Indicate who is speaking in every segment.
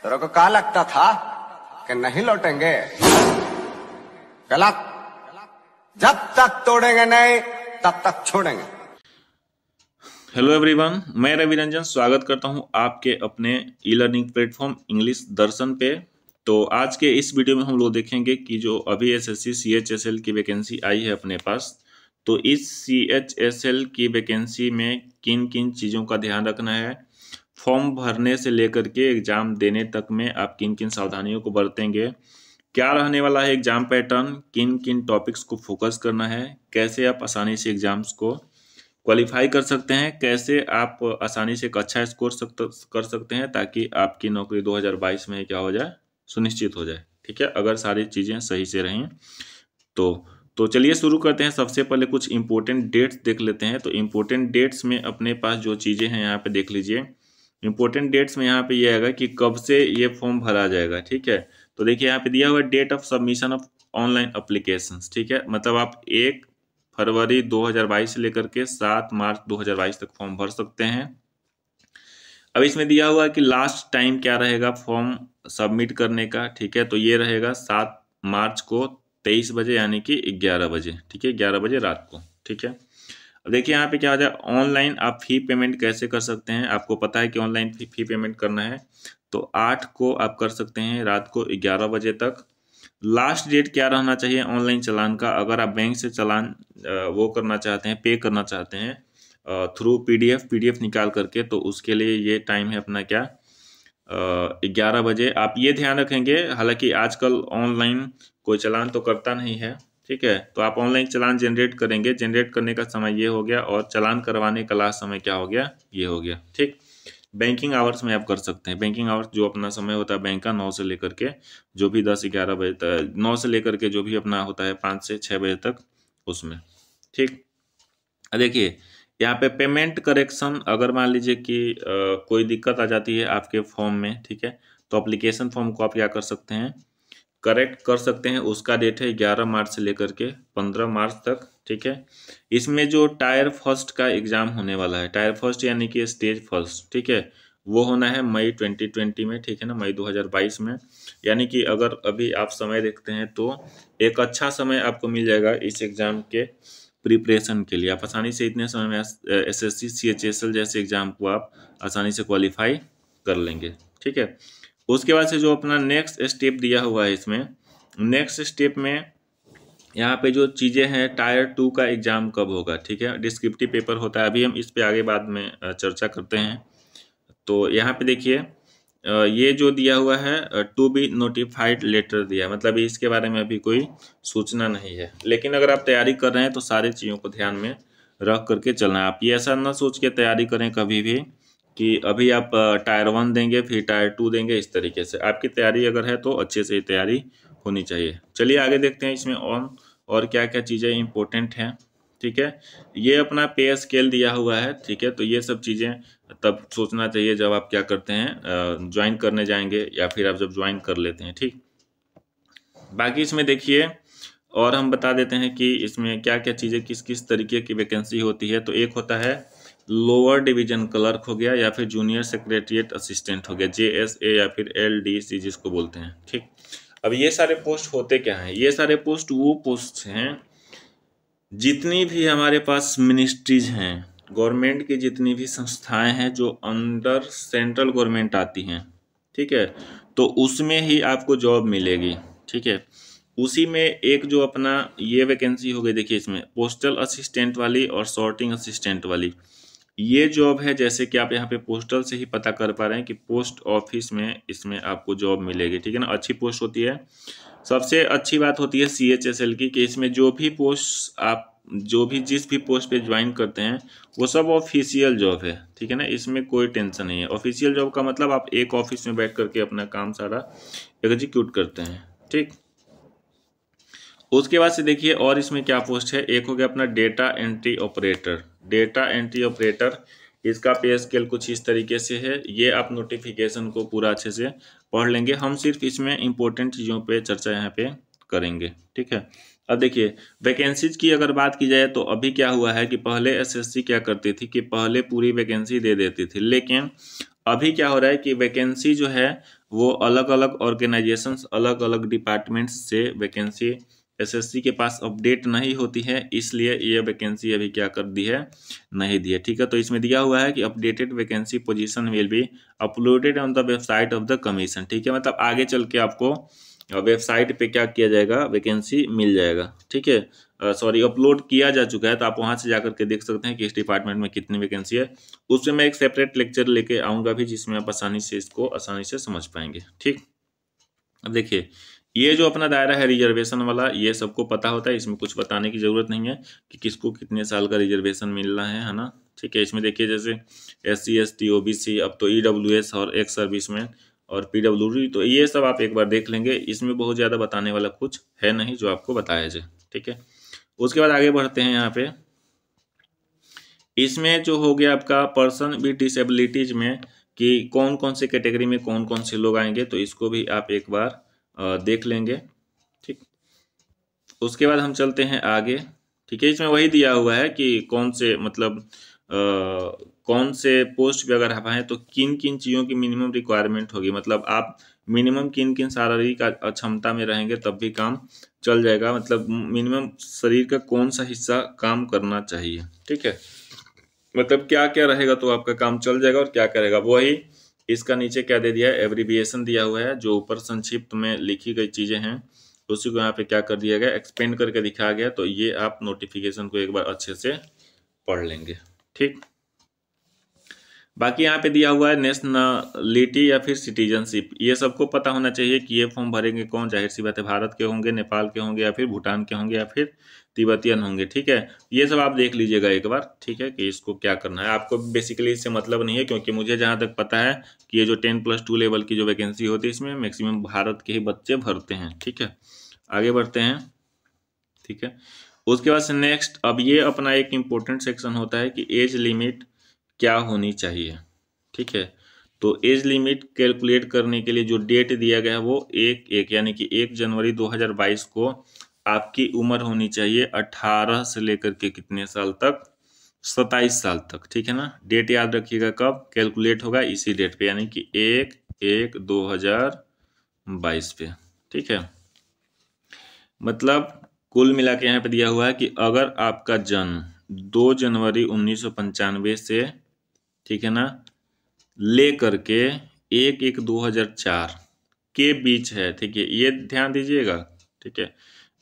Speaker 1: तेरे को क्या लगता था कि नहीं लौटेंगे? गलत। जब तक तोड़ेंगे नहीं तब तक छोड़ेंगे।
Speaker 2: हेलो एवरीवन, मैं रवि रंजन स्वागत करता हूं आपके अपने ई लर्निंग प्लेटफॉर्म इंग्लिश दर्शन पे। तो आज के इस वीडियो में हम लोग देखेंगे कि जो अभी एसएससी सीएचएसएल की वैकेंसी आई है अपने पास, तो इस सीएचएसएल की वैकेंसी में किन किन चीज़ों का ध्यान रखना है, फॉर्म भरने से लेकर के एग्ज़ाम देने तक में आप किन किन सावधानियों को बरतेंगे, क्या रहने वाला है एग्ज़ाम पैटर्न, किन किन टॉपिक्स को फोकस करना है, कैसे आप आसानी से एग्ज़ाम्स को क्वालिफाई कर सकते हैं, कैसे आप आसानी से एक अच्छा स्कोर कर सकते हैं ताकि आपकी नौकरी 2022 में क्या हो जाए, सुनिश्चित हो जाए। ठीक है, अगर सारी चीज़ें सही से रहें तो चलिए शुरू करते हैं। सबसे पहले कुछ इंपॉर्टेंट डेट्स देख लेते हैं। तो इंपॉर्टेंट डेट्स में अपने पास जो चीज़ें हैं यहाँ पे देख लीजिए। इंपॉर्टेंट डेट्स में यहाँ पे ये आएगा कि कब से ये फॉर्म भरा जाएगा। ठीक है, तो देखिए यहाँ पे दिया हुआ date of submission of online applications. ठीक है, मतलब आप 1 फरवरी 2022 से लेकर के 7 मार्च 2022 तक फॉर्म भर सकते हैं। अब इसमें दिया हुआ है कि लास्ट टाइम क्या रहेगा फॉर्म सबमिट करने का। ठीक है, तो ये रहेगा 7 मार्च को 23 बजे यानी कि 11 बजे। ठीक है, 11 बजे रात को। ठीक है, अब देखिए यहाँ पे क्या हो जाए, ऑनलाइन आप फी पेमेंट कैसे कर सकते हैं। आपको पता है कि ऑनलाइन फी पेमेंट करना है तो 8 को आप कर सकते हैं रात को 11 बजे तक। लास्ट डेट क्या रहना चाहिए ऑनलाइन चालान का, अगर आप बैंक से चालान वो करना चाहते हैं, पे करना चाहते हैं थ्रू पीडीएफ निकाल करके, तो उसके लिए ये टाइम है अपना क्या 11 बजे। आप ये ध्यान रखेंगे, हालांकि आजकल ऑनलाइन कोई चालान तो करता नहीं है। ठीक है, तो आप ऑनलाइन चालान जनरेट करेंगे, जनरेट करने का समय ये हो गया और चालान करवाने का लास्ट समय क्या हो गया, ये हो गया। ठीक, बैंकिंग आवर्स में आप कर सकते हैं। बैंकिंग आवर्स जो अपना समय होता है बैंक का 9 से लेकर के जो भी 10-11 बजे तक, 9 से लेकर के जो भी अपना होता है 5 से 6 बजे तक उसमें। ठीक, देखिए यहाँ पे पेमेंट करेक्शन, अगर मान लीजिए कि कोई दिक्कत आ जाती है आपके फॉर्म में, ठीक है, तो एप्लीकेशन फॉर्म को आप क्या कर सकते हैं, करेक्ट कर सकते हैं। उसका डेट है 11 मार्च से लेकर के 15 मार्च तक। ठीक है, इसमें जो टायर फर्स्ट का एग्ज़ाम होने वाला है, टायर फर्स्ट यानी कि स्टेज फर्स्ट, ठीक है, वो होना है मई 2020 में। ठीक है ना, मई 2022 में। यानी कि अगर अभी आप समय देखते हैं तो एक अच्छा समय आपको मिल जाएगा इस एग्ज़ाम के प्रिपरेशन के लिए। आप आसानी से इतने समय में एसएससी सीएचएसएल जैसे एग्ज़ाम को आप आसानी से क्वालिफाई कर लेंगे। ठीक है, उसके बाद से जो अपना नेक्स्ट स्टेप दिया हुआ है, इसमें नेक्स्ट स्टेप में यहाँ पे जो चीज़ें हैं, टायर 2 का एग्ज़ाम कब होगा। ठीक है, डिस्क्रिप्टिव पेपर होता है, अभी हम इस पे आगे बाद में चर्चा करते हैं। तो यहाँ पे देखिए ये जो दिया हुआ है टू बी नोटिफाइड लेटर दिया, मतलब इसके बारे में अभी कोई सूचना नहीं है। लेकिन अगर आप तैयारी कर रहे हैं तो सारी चीज़ों को ध्यान में रख करके चलना है। आप ये ऐसा ना सोच के तैयारी करें कभी भी कि अभी आप टायर 1 देंगे फिर टायर 2 देंगे, इस तरीके से आपकी तैयारी अगर है तो अच्छे से तैयारी होनी चाहिए। चलिए आगे देखते हैं इसमें और क्या क्या चीज़ें इंपॉर्टेंट हैं। ठीक है, ये अपना पे स्केल दिया हुआ है। ठीक है, तो ये सब चीज़ें तब सोचना चाहिए जब आप क्या करते हैं, ज्वाइन करने जाएंगे या फिर आप जब ज्वाइन कर लेते हैं। ठीक, बाकी इसमें देखिए और हम बता देते हैं कि इसमें क्या क्या चीज़ें किस किस तरीके की वैकेंसी होती है। तो एक होता है लोअर डिवीजन क्लर्क हो गया, या फिर जूनियर सेक्रेटरिएट असिस्टेंट हो गया, JSA या फिर LDC जिसको बोलते हैं। ठीक, अब ये सारे पोस्ट होते क्या हैं, ये सारे पोस्ट वो पोस्ट हैं जितनी भी हमारे पास मिनिस्ट्रीज हैं, गवर्नमेंट की जितनी भी संस्थाएं हैं जो अंडर सेंट्रल गवर्नमेंट आती हैं, ठीक है, तो उसमें ही आपको जॉब मिलेगी। ठीक है, उसी में एक जो अपना ये वैकेंसी हो गई, देखिए इसमें पोस्टल असिस्टेंट वाली और सॉर्टिंग असिस्टेंट वाली ये जॉब है। जैसे कि आप यहाँ पे पोस्टल से ही पता कर पा रहे हैं कि पोस्ट ऑफिस में इसमें आपको जॉब मिलेगी। ठीक है ना, अच्छी पोस्ट होती है। सबसे अच्छी बात होती है CHSL की कि इसमें जो भी पोस्ट आप जिस भी पोस्ट पे ज्वाइन करते हैं वो सब ऑफिशियल जॉब है। ठीक है ना, इसमें कोई टेंशन नहीं है। ऑफिशियल जॉब का मतलब आप एक ऑफिस में बैठ करके अपना काम सारा एग्जीक्यूट करते हैं। ठीक, उसके बाद से देखिए और इसमें क्या पोस्ट है, एक हो गया अपना data entry operator. Data entry operator, इसका पे स्केल कुछ इस तरीके से है। ये आप नोटिफिकेशन को पूरा अच्छे से पढ़ लेंगे, हम सिर्फ इसमें इंपॉर्टेंट चीज़ों पे चर्चा यहाँ पे करेंगे। ठीक है, अब देखिए वैकेंसीज की अगर बात की जाए तो अभी क्या हुआ है कि पहले एसएससी क्या करती थी कि पहले पूरी वैकेंसी दे देती थी, लेकिन अभी क्या हो रहा है कि वैकेंसी जो है वो अलग अलग ऑर्गेनाइजेशंस, अलग अलग डिपार्टमेंट्स से वैकेंसी एसएससी के पास अपडेट नहीं होती है, इसलिए ये वैकेंसी अभी क्या कर दी है, नहीं दी है। ठीक है, तो इसमें दिया हुआ है कि updated vacancy position will be uploaded on the website of the commission. ठीक है, मतलब आगे चल के आपको वेबसाइट पे क्या किया जाएगा, वैकेंसी मिल जाएगा। ठीक है, सॉरी अपलोड किया जा चुका है, तो आप वहां से जाकर के देख सकते हैं कि इस डिपार्टमेंट में कितनी वैकेंसी है। उसमें मैं एक सेपरेट लेक्चर लेके आऊंगा भी, जिसमें आप आसानी से इसको आसानी से समझ पाएंगे। ठीक, अब देखिए ये जो अपना दायरा है रिजर्वेशन वाला, ये सबको पता होता है, इसमें कुछ बताने की जरूरत नहीं है कि किसको कितने साल का रिजर्वेशन मिलना है ना। ठीक है, इसमें देखिए जैसे SC ST OBC, अब तो EWS और एक्स सर्विसमैन और PWD, तो ये सब आप एक बार देख लेंगे। इसमें बहुत ज़्यादा बताने वाला कुछ है नहीं जो आपको बताया जाए। ठीक है, उसके बाद आगे बढ़ते हैं। यहाँ पे इसमें जो हो गया आपका पर्सन विद डिसेबिलिटीज में कि कौन कौन से कैटेगरी में कौन कौन से लोग आएंगे, तो इसको भी आप एक बार देख लेंगे। ठीक, उसके बाद हम चलते हैं आगे। ठीक है, इसमें वही दिया हुआ है कि कौन से मतलब कौन से पोस्ट पे अगर आप आए तो किन किन चीज़ों की मिनिमम रिक्वायरमेंट होगी, मतलब आप मिनिमम किन किन शारीरिक अक्षमता में रहेंगे तब भी काम चल जाएगा, मतलब मिनिमम शरीर का कौन सा हिस्सा काम करना चाहिए। ठीक है, मतलब क्या क्या रहेगा तो आपका काम चल जाएगा और क्या क्या रहेगा वही। इसका नीचे क्या दे दिया है, एब्रीविएशन दिया हुआ है, जो ऊपर संक्षिप्त में लिखी गई चीजें हैं उसी को यहाँ पे क्या कर दिया गया, एक्सपेंड करके दिखाया गया। तो ये आप नोटिफिकेशन को एक बार अच्छे से पढ़ लेंगे। ठीक, बाकी यहाँ पे दिया हुआ है नेशनलिटी या फिर सिटीजनशिप, ये सबको पता होना चाहिए कि ये फॉर्म भरेंगे कौन। जाहिर सी बात है भारत के होंगे, नेपाल के होंगे, या फिर भूटान के होंगे, या फिर तिब्बतियन होंगे। ठीक है, ये सब आप देख लीजिएगा एक बार। ठीक है, कि इसको क्या करना है, आपको बेसिकली इससे मतलब नहीं है, क्योंकि मुझे जहाँ तक पता है कि ये जो 10+2 लेवल की जो वैकेंसी होती है इसमें मैक्सिमम भारत के ही बच्चे भरते हैं। ठीक है, आगे बढ़ते हैं। ठीक है, उसके बाद से नेक्स्ट, अब ये अपना एक इम्पोर्टेंट सेक्शन होता है कि एज लिमिट क्या होनी चाहिए। ठीक है, तो एज लिमिट कैलकुलेट करने के लिए जो डेट दिया गया है वो 1/1 यानी कि 1 जनवरी 2022 को आपकी उम्र होनी चाहिए 18 से लेकर के कितने साल तक, 27 साल तक। ठीक है ना, डेट याद रखिएगा, कब कैलकुलेट होगा, इसी डेट पे यानी कि 1/1/2022 पे। ठीक है, मतलब कुल मिला के यहाँ पे दिया हुआ है कि अगर आपका जन्म 2 जनवरी 1995 से, ठीक है ना, ले करके 1/1/2004 के बीच है। ठीक है, ये ध्यान दीजिएगा। ठीक है,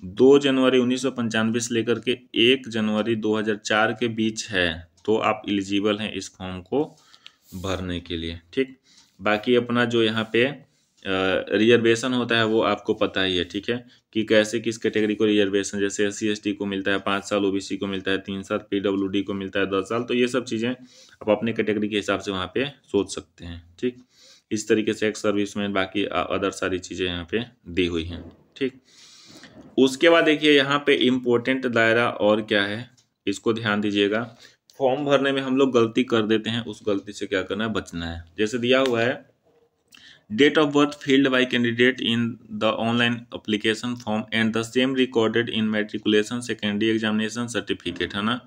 Speaker 2: 2 जनवरी 1995 से लेकर के 1 जनवरी 2004 के बीच है तो आप एलिजिबल हैं इस फॉर्म को भरने के लिए। ठीक, बाकी अपना जो यहाँ पे रिजर्वेशन होता है वो आपको पता ही है। ठीक है, कि कैसे किस कैटेगरी को रिजर्वेशन, जैसे SC ST को मिलता है 5 साल, OBC को मिलता है 3 साल, PWD को मिलता है 10 साल। तो ये सब चीज़ें आप अपने कैटेगरी के हिसाब से वहाँ पे सोच सकते हैं। ठीक, इस तरीके से एक्स सर्विसमैन, बाकी अदर सारी चीज़ें यहाँ पे दी हुई हैं। ठीक, उसके बाद देखिए यहाँ पे इम्पोर्टेंट दायरा और क्या है, इसको ध्यान दीजिएगा। फॉर्म भरने में हम लोग गलती कर देते हैं, उस गलती से क्या करना है, बचना है। जैसे दिया हुआ है date of birth filled by candidate in the online application form and the same recorded in matriculation secondary examination certificate, है ना,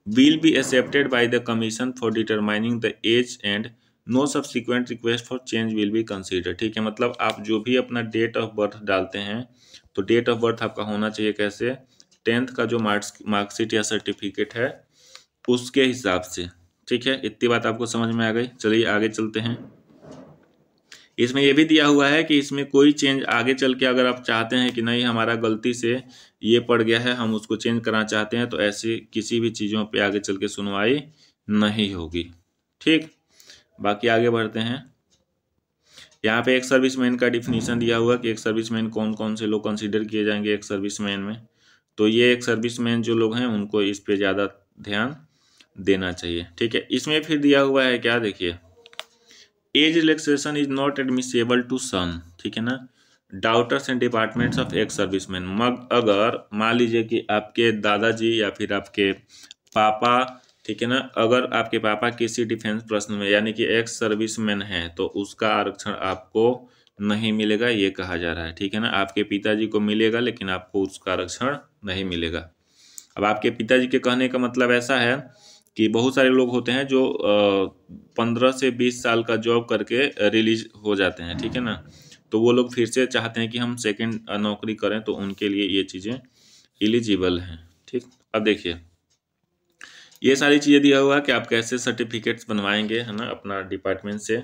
Speaker 2: will be accepted by the commission for determining the age and no subsequent request for change will be consider. ठीक है, मतलब आप जो भी अपना date of birth डालते हैं तो डेट ऑफ बर्थ आपका होना चाहिए कैसे, 10th का जो मार्कशीट या सर्टिफिकेट है उसके हिसाब से। ठीक है, इतनी बात आपको समझ में आ गई। चलिए आगे चलते हैं। इसमें यह भी दिया हुआ है कि इसमें कोई चेंज आगे चल के अगर आप चाहते हैं कि नहीं हमारा गलती से ये पड़ गया है, हम उसको चेंज करना चाहते हैं, तो ऐसी किसी भी चीज़ों पे आगे चल के सुनवाई नहीं होगी। ठीक, बाकी आगे बढ़ते हैं। यहाँ पे एक सर्विसमैन का डिफिनीशन दिया हुआ कि एक सर्विसमैन कौन कौन से लोग कंसीडर किए जाएंगे एक सर्विसमैन में। तो ये एक सर्विसमैन जो लोग हैं उनको इस पे ज़्यादा ध्यान देना चाहिए। ठीक है, इसमें फिर दिया हुआ है क्या, देखिए, age relaxation is not admissible to son, ठीक है ना, daughters and departments of ex serviceman. अगर मान लीजिए कि आपके दादाजी या फिर आपके पापा, ठीक है ना, अगर आपके पापा किसी डिफेंस प्रश्न में यानी कि एक्स सर्विसमैन है तो उसका आरक्षण आपको नहीं मिलेगा, ये कहा जा रहा है। ठीक है ना, आपके पिताजी को मिलेगा लेकिन आपको उसका आरक्षण नहीं मिलेगा। अब आपके पिताजी के कहने का मतलब ऐसा है कि बहुत सारे लोग होते हैं जो 15 से 20 साल का जॉब करके रिलीज हो जाते हैं, ठीक है ना। तो वो लोग फिर से चाहते हैं कि हम सेकंड नौकरी करें, तो उनके लिए ये चीज़ें एलिजिबल हैं, ठीक। अब देखिए ये सारी चीज़ें दिया हुआ है कि आप कैसे सर्टिफिकेट्स बनवाएंगे, है ना, अपना डिपार्टमेंट से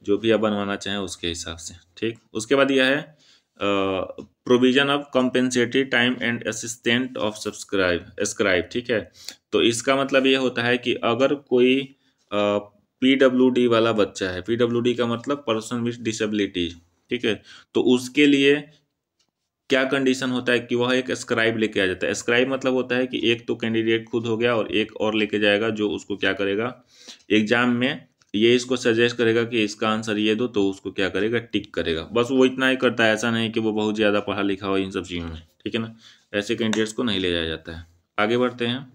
Speaker 2: जो भी आप बनवाना चाहें उसके हिसाब से, ठीक। उसके बाद यह है provision of compensatory time and assistant of scribe, ठीक है। तो इसका मतलब ये होता है कि अगर कोई PWD वाला बच्चा है, PWD का मतलब पर्सन विथ डिसेबिलिटी, ठीक है, तो उसके लिए क्या कंडीशन होता है कि वह एक स्क्राइब लेके आ जाता है। स्क्राइब मतलब होता है कि एक तो कैंडिडेट खुद हो गया और एक और लेके जाएगा जो उसको क्या करेगा, एग्जाम में ये इसको सजेस्ट करेगा कि इसका आंसर ये दो, तो उसको क्या करेगा, टिक करेगा। बस वो इतना ही करता है, ऐसा नहीं कि वो बहुत ज़्यादा पढ़ा लिखा हो इन सब चीज़ों में, ठीक है ना। ऐसे कैंडिडेट्स को नहीं ले जाया जाता है। आगे बढ़ते हैं,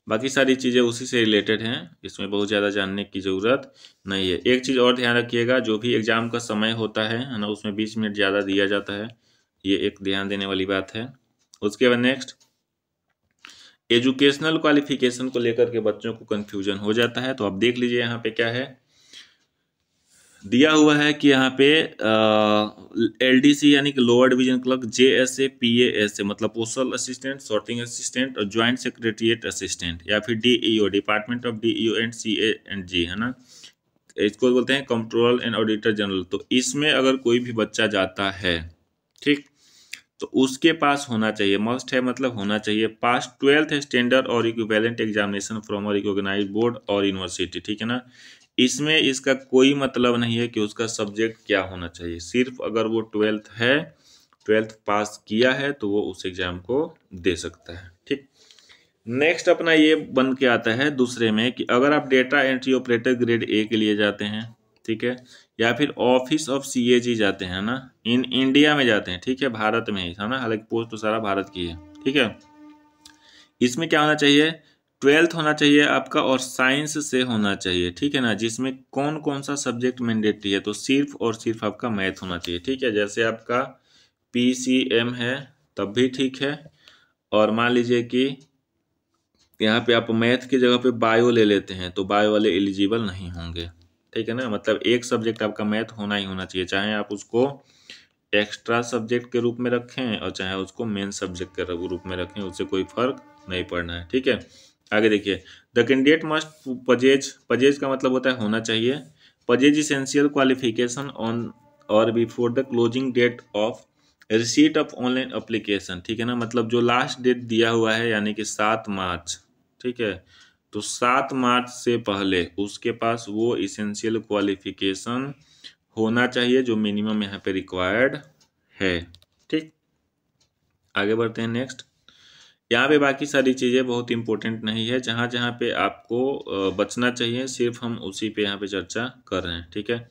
Speaker 2: बाकी सारी चीज़ें उसी से रिलेटेड हैं, इसमें बहुत ज़्यादा जानने की ज़रूरत नहीं है। एक चीज़ और ध्यान रखिएगा, जो भी एग्ज़ाम का समय होता है ना, उसमें 20 मिनट ज़्यादा दिया जाता है, ये एक ध्यान देने वाली बात है। उसके बाद नेक्स्ट, एजुकेशनल क्वालिफिकेशन को लेकर के बच्चों को कन्फ्यूजन हो जाता है। तो आप देख लीजिए यहाँ पे क्या है दिया हुआ है कि यहाँ पे LDC यानी कि lower division clerk, JSA PASA मतलब पोस्टल असिस्टेंट, सॉर्टिंग असिस्टेंट और ज्वाइंट सेक्रेटरिएट असिस्टेंट, या फिर DEO department of DEO and CA&G, है ना, इसको बोलते हैं कंट्रोलर एंड ऑडिटर जनरल। तो इसमें अगर कोई भी बच्चा जाता है, ठीक, तो उसके पास होना चाहिए, मस्ट है मतलब होना चाहिए, पास 12th स्टैंडर्ड और equivalent examination from recognised board और यूनिवर्सिटी, ठीक है ना। इसमें इसका कोई मतलब नहीं है कि उसका सब्जेक्ट क्या होना चाहिए, सिर्फ अगर वो 12th पास किया है तो वो उस एग्जाम को दे सकता है, ठीक। नेक्स्ट अपना ये बन के आता है दूसरे में कि अगर आप data entry operator grade A के लिए जाते हैं, ठीक है, या फिर ऑफिस ऑफ CAG जाते हैं ना, इन इंडिया में जाते हैं, ठीक है, भारत में ही, है ना, हालांकि पोस्ट तो सारा भारत की है, ठीक है। इसमें क्या होना चाहिए, 12th होना चाहिए आपका और साइंस से होना चाहिए, ठीक है ना, जिसमें कौन कौन सा सब्जेक्ट मैंडेटरी है, तो सिर्फ और सिर्फ आपका मैथ होना चाहिए, ठीक है। जैसे आपका PCM है तब भी ठीक है, और मान लीजिए कि यहाँ पे आप मैथ की जगह पे बायो ले लेते हैं तो बायो वाले एलिजिबल नहीं होंगे, ठीक है ना। मतलब एक सब्जेक्ट आपका मैथ होना ही होना चाहिए, चाहे आप उसको एक्स्ट्रा सब्जेक्ट के रूप में रखें और चाहे उसको मेन सब्जेक्ट के रूप में रखें, उससे कोई फर्क नहीं पड़ना है, ठीक है। आगे देखिए, द कैंडिडेट मस्ट पजेज का मतलब होता है होना चाहिए, पजेज इसेंशियल क्वालिफिकेशन ऑन और before the closing date of receipt of online application, ठीक है ना, मतलब जो लास्ट डेट दिया हुआ है यानी कि 7 मार्च, ठीक है, तो 7 मार्च से पहले उसके पास वो इसेंशियल क्वालिफिकेशन होना चाहिए जो मिनिमम यहाँ पे रिक्वायर्ड है, ठीक। आगे बढ़ते हैं नेक्स्ट, यहाँ पे बाकी सारी चीज़ें बहुत इंपॉर्टेंट नहीं है, जहाँ जहाँ पे आपको बचना चाहिए सिर्फ हम उसी पे यहाँ पे चर्चा कर रहे हैं, ठीक है।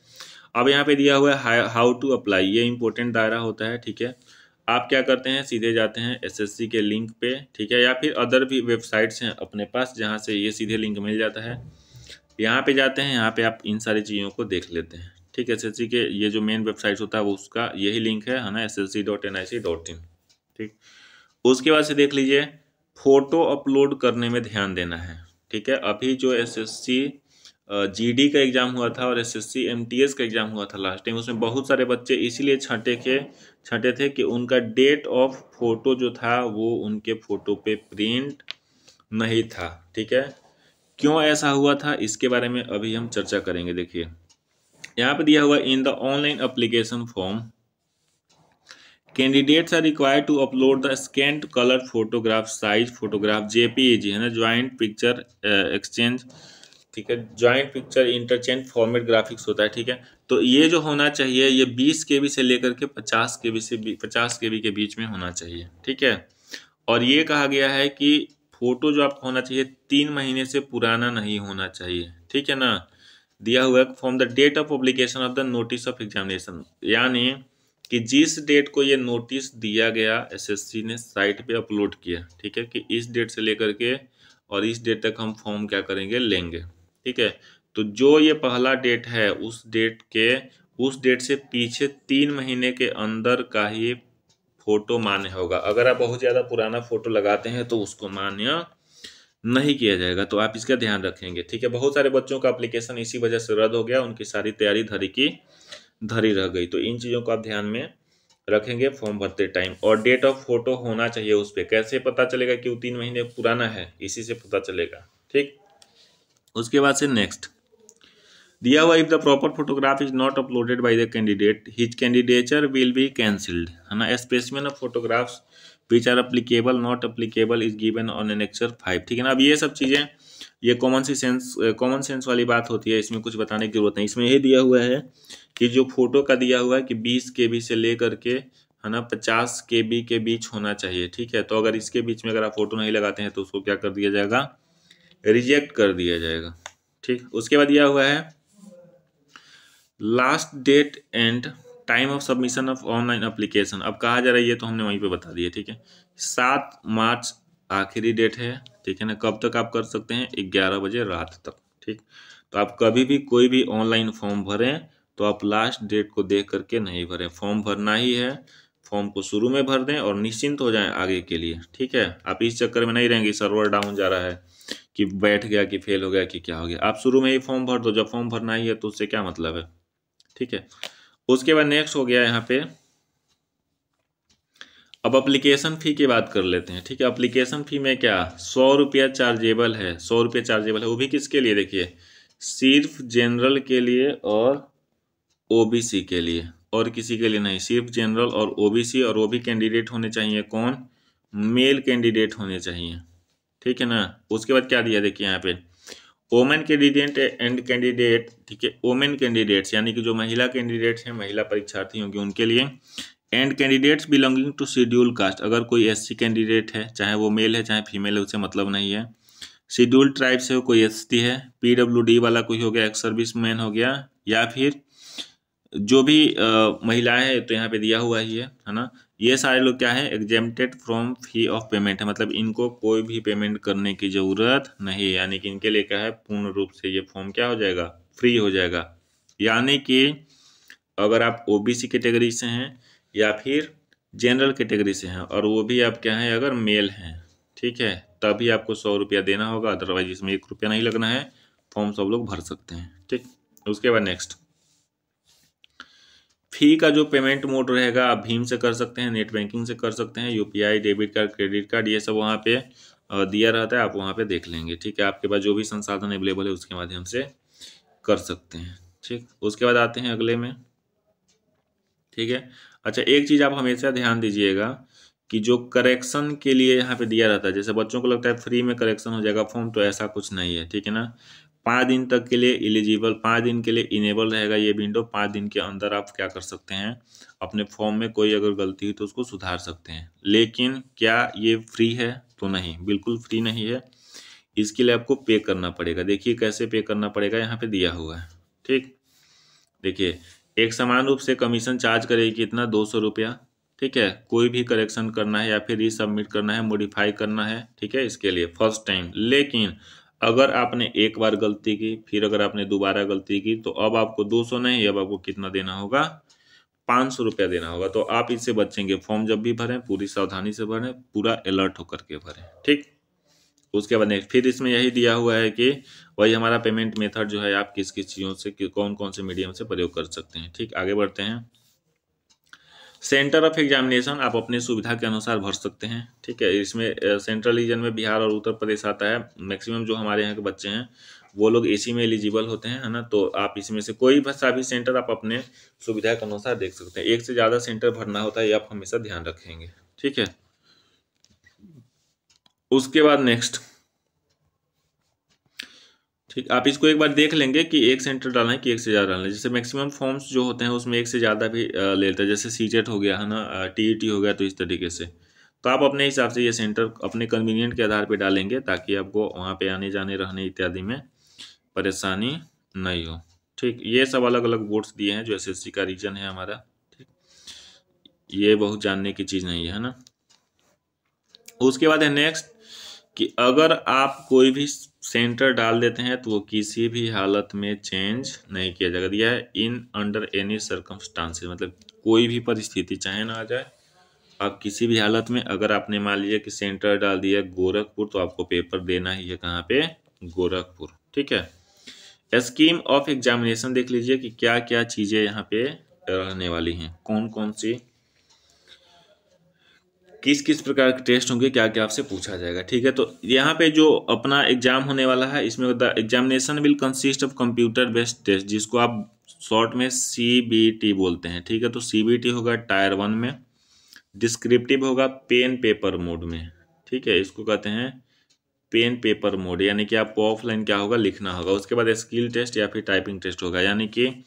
Speaker 2: अब यहाँ पे दिया हुआ है हाउ टू अप्लाई, ये इंपॉर्टेंट दायरा होता है, ठीक है। आप क्या करते हैं, सीधे जाते हैं SSC के लिंक पे, ठीक है, या फिर अदर भी वेबसाइट्स हैं अपने पास जहाँ से ये सीधे लिंक मिल जाता है, यहाँ पे जाते हैं, यहाँ पे आप इन सारी चीज़ों को देख लेते हैं, ठीक है। SSC के ये जो मेन वेबसाइट होता है वो उसका यही लिंक है ना, ssc.nic.in, ठीक। उसके बाद से देख लीजिए, फोटो अपलोड करने में ध्यान देना है, ठीक है। अभी जो SSC GD का एग्ज़ाम हुआ था और SSC MTS का एग्ज़ाम हुआ था लास्ट टाइम, उसमें बहुत सारे बच्चे इसीलिए छंटे थे कि उनका डेट ऑफ फोटो जो था वो उनके फोटो पे प्रिंट नहीं था, ठीक है। क्यों ऐसा हुआ था इसके बारे में अभी हम चर्चा करेंगे। देखिए यहाँ पे दिया हुआ in the online application form candidates are required to upload the scanned colour photograph size photograph JPEG, है ना, ज्वाइंट पिक्चर एक्सचेंज, ठीक है, joint picture interchange format graphics होता है, ठीक है। तो ये जो होना चाहिए ये 20 KB से लेकर के 50 KB के बीच में होना चाहिए, ठीक है। और ये कहा गया है कि फोटो जो आपको होना चाहिए 3 महीने से पुराना नहीं होना चाहिए, ठीक है ना। दिया हुआ है from the date of publication of the notice of examination, यानी कि जिस डेट को ये नोटिस दिया गया SSC ने साइट पे अपलोड किया, ठीक है, कि इस डेट से लेकर के और इस डेट तक हम फॉर्म क्या करेंगे, लेंगे, ठीक है। तो जो ये पहला डेट है उस डेट से पीछे 3 महीने के अंदर का ही फोटो मान्य होगा। अगर आप बहुत ज़्यादा पुराना फोटो लगाते हैं तो उसको मान्य नहीं किया जाएगा, तो आप इसका ध्यान रखेंगे। ठीक है, बहुत सारे बच्चों का एप्लीकेशन इसी वजह से रद्द हो गया, उनकी सारी तैयारी धरी की धरी रह गई। तो इन चीज़ों को आप ध्यान में रखेंगे फॉर्म भरते टाइम। और डेट ऑफ फोटो होना चाहिए उस पर। कैसे पता चलेगा कि वो 3 महीने पुराना है? इसी से पता चलेगा। ठीक, उसके बाद से नेक्स्ट दिया हुआ, if the proper photograph is not uploaded by the candidate his candidature will be cancelled, है ना। Specimen of photographs which are applicable not applicable is given on annexure 5। ठीक है ना। अब ये सब चीज़ें, ये कॉमन सेंस वाली बात होती है, इसमें कुछ बताने की जरूरत नहीं। इसमें ये दिया हुआ है कि जो फोटो का दिया हुआ है कि 20 KB से लेकर के, है ना, 50 KB के बीच होना चाहिए। ठीक है, तो अगर इसके बीच में अगर आप फोटो नहीं लगाते हैं तो उसको क्या कर दिया जाएगा? रिजेक्ट कर दिया जाएगा। ठीक, उसके बाद दिया हुआ है last date and time of submission of online application. अब कहा जा रहा है, ये तो हमने वहीं पे बता दिया। ठीक है, 7 मार्च आखिरी डेट है। ठीक है ना। कब तक आप कर सकते हैं? 11 बजे रात तक। ठीक, तो आप कभी भी कोई भी ऑनलाइन फॉर्म भरें तो आप लास्ट डेट को देख करके नहीं भरें। फॉर्म भरना ही है, फॉर्म को शुरू में भर दें और निश्चिंत हो जाएं आगे के लिए। ठीक है, आप इस चक्कर में नहीं रहेंगे सर्वर डाउन जा रहा है कि बैठ गया कि फेल हो गया कि क्या हो गया। आप शुरू में ही फॉर्म भर दो, जब फॉर्म भरना ही है तो उससे क्या मतलब है। ठीक है, उसके बाद नेक्स्ट हो गया यहाँ पे, अब अप्लीकेशन फ़ी की बात कर लेते हैं। ठीक है, अप्लीकेशन फ़ी में क्या 100 रुपया चार्जेबल है। 100 रुपया चार्जेबल है, वो भी किसके लिए? देखिए, सिर्फ जनरल के लिए और ओबीसी के लिए, और किसी के लिए नहीं। सिर्फ जनरल और ओबीसी, और वो भी कैंडिडेट होने चाहिए कौन? मेल कैंडिडेट होने चाहिए। ठीक है ना। उसके बाद क्या दिया देखिए यहाँ पे, वोमेन कैंडिडेट एंड कैंडिडेट। ठीक है, वोमेन कैंडिडेट्स यानी कि जो महिला कैंडिडेट्स हैं, महिला परीक्षार्थी होंगे उनके लिए। And candidates belonging to schedule caste, अगर कोई एससी कैंडिडेट है, चाहे वो मेल है चाहे फीमेल है, उससे मतलब नहीं है। शेड्यूल ट्राइब से हो, कोई एसटी है, पीडब्ल्यूडी वाला कोई हो गया, एक्स सर्विस मैन हो गया, या फिर जो भी महिलाएं हैं, तो यहाँ पे दिया हुआ ही है ना। ये सारे लोग क्या है? Exempted from fee of payment है, मतलब इनको कोई भी पेमेंट करने की जरूरत नहीं है। यानी कि इनके लिए क्या है? पूर्ण रूप से ये फॉर्म क्या हो जाएगा? फ्री हो जाएगा। यानी कि अगर आप ओबीसी कैटेगरी से हैं या फिर जनरल कैटेगरी से हैं, और वो भी आप क्या है? अगर मेल हैं, ठीक है, तभी आपको 100 रुपया देना होगा। अदरवाइज इसमें 1 रुपया नहीं लगना है। फॉर्म सब लोग भर सकते हैं। ठीक, उसके बाद नेक्स्ट, फी का जो पेमेंट मोड रहेगा, आप भीम से कर सकते हैं, नेट बैंकिंग से कर सकते हैं, UPI, debit card, credit card, ये सब वहाँ पे दिया रहता है, आप वहाँ पे देख लेंगे। ठीक है, आपके पास जो भी संसाधन अवेलेबल है उसके माध्यम से कर सकते हैं। ठीक, उसके बाद आते हैं अगले में। ठीक है, अच्छा, एक चीज़ आप हमेशा ध्यान दीजिएगा कि जो करेक्शन के लिए यहाँ पे दिया रहता है, जैसे बच्चों को लगता है फ्री में करेक्शन हो जाएगा फॉर्म, तो ऐसा कुछ नहीं है। ठीक है ना। 5 दिन तक के लिए एलिजिबल, 5 दिन के लिए इनेबल रहेगा ये विंडो। 5 दिन के अंदर आप क्या कर सकते हैं? अपने फॉर्म में कोई अगर गलती हुई तो उसको सुधार सकते हैं। लेकिन क्या ये फ्री है? तो नहीं, बिल्कुल फ्री नहीं है। इसके लिए आपको पे करना पड़ेगा। देखिए कैसे पे करना पड़ेगा, यहाँ पे दिया हुआ है। ठीक, देखिए, एक समान रूप से कमीशन चार्ज करेगी कितना? 200 रुपया। ठीक है, कोई भी करेक्शन करना है या फिर रीसबमिट करना है, मॉडिफाई करना है, ठीक है, इसके लिए फर्स्ट टाइम। लेकिन अगर आपने एक बार गलती की, फिर अगर आपने दोबारा गलती की, तो अब आपको 200 नहीं, अब आपको कितना देना होगा? 500 रुपया देना होगा। तो आप इससे बचेंगे। फॉर्म जब भी भरें पूरी सावधानी से भरें, पूरा अलर्ट होकर के भरें। ठीक, उसके बाद नेक्स्ट, फिर इसमें यही दिया हुआ है कि वही हमारा पेमेंट मेथड जो है, आप किस किस चीज़ों से, कौन कौन से मीडियम से प्रयोग कर सकते हैं। ठीक, आगे बढ़ते हैं। सेंटर ऑफ एग्जामिनेशन आप अपने सुविधा के अनुसार भर सकते हैं। ठीक है, इसमें सेंट्रल रीजन में बिहार और उत्तर प्रदेश आता है। मैक्सिमम जो हमारे यहाँ के बच्चे हैं वो लोग एसी में एलिजिबल होते हैं, है ना। तो आप इसमें से कोई सा भी सेंटर आप अपने सुविधा के अनुसार देख सकते हैं। एक से ज़्यादा सेंटर भरना होता है, ये आप हमेशा ध्यान रखेंगे। ठीक है, उसके बाद नेक्स्ट, ठीक, आप इसको एक बार देख लेंगे कि एक सेंटर डालना है कि एक से ज़्यादा डालना है। जैसे मैक्सिमम फॉर्म्स जो होते हैं उसमें एक से ज़्यादा भी ले लेते हैं, जैसे सीटेट हो गया, है ना, टीईटी हो गया, तो इस तरीके से। तो आप अपने हिसाब से ये सेंटर अपने कन्वीनियंट के आधार पे डालेंगे, ताकि आपको वहाँ पे आने जाने रहने इत्यादि में परेशानी नहीं हो। ठीक, ये सब अलग अलग बोर्ड्स दिए हैं जो एसएससी का रीजन है हमारा। ठीक, ये बहुत जानने की चीज़ नहीं है ना। उसके बाद है नेक्स्ट, कि अगर आप कोई भी सेंटर डाल देते हैं तो वो किसी भी हालत में चेंज नहीं किया जाएगा। दिया है इन अंडर एनी सर्कमस्टांसेस, मतलब कोई भी परिस्थिति चाहे ना आ जाए, आप किसी भी हालत में अगर आपने मान लिया कि सेंटर डाल दिया गोरखपुर, तो आपको पेपर देना ही है कहाँ पे, गोरखपुर। ठीक है। स्कीम ऑफ एग्जामिनेशन देख लीजिए कि क्या क्या चीजें यहाँ पे रहने वाली हैं, कौन कौन सी किस किस प्रकार के टेस्ट होंगे, क्या क्या आपसे पूछा जाएगा। ठीक है, तो यहाँ पे जो अपना एग्जाम होने वाला है, इसमें the examination will consist of computer based test, जिसको आप शॉर्ट में CBT बोलते हैं। ठीक है, तो CBT होगा टायर 1 में, डिस्क्रिप्टिव होगा पेन पेपर मोड में। ठीक है, इसको कहते हैं पेन पेपर मोड, यानी कि आपको ऑफलाइन क्या होगा, लिखना होगा। उसके बाद स्किल टेस्ट या फिर टाइपिंग टेस्ट होगा, यानी कि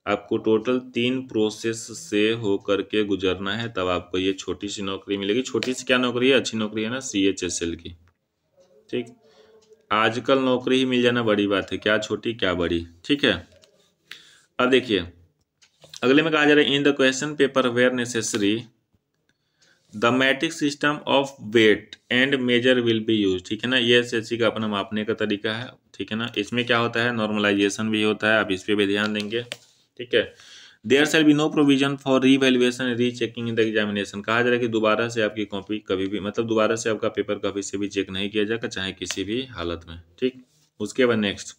Speaker 2: आपको टोटल 3 प्रोसेस से होकर के गुजरना है, तब आपको ये छोटी सी नौकरी मिलेगी। छोटी सी क्या नौकरी है, अच्छी नौकरी है ना, CHSL की। ठीक, आजकल नौकरी ही मिल जाना बड़ी बात है, क्या छोटी क्या बड़ी। ठीक है, अब देखिए अगले में कहा जा रहा है in the question paper where necessary the metric system of weight and measure will be use. ठीक है ना, ये SSC का अपना मापने का तरीका है। ठीक है ना, इसमें क्या होता है, नॉर्मलाइजेशन भी होता है, आप इस पे भी ध्यान देंगे। ठीक है, there shall be no provision for revaluation rechecking in the examination. कहा जा रहा है कि दोबारा से आपकी कॉपी कभी भी, मतलब दोबारा से आपका पेपर कभी से भी चेक नहीं किया जाएगा, चाहे किसी भी हालत में। ठीक, उसके बाद नेक्स्ट,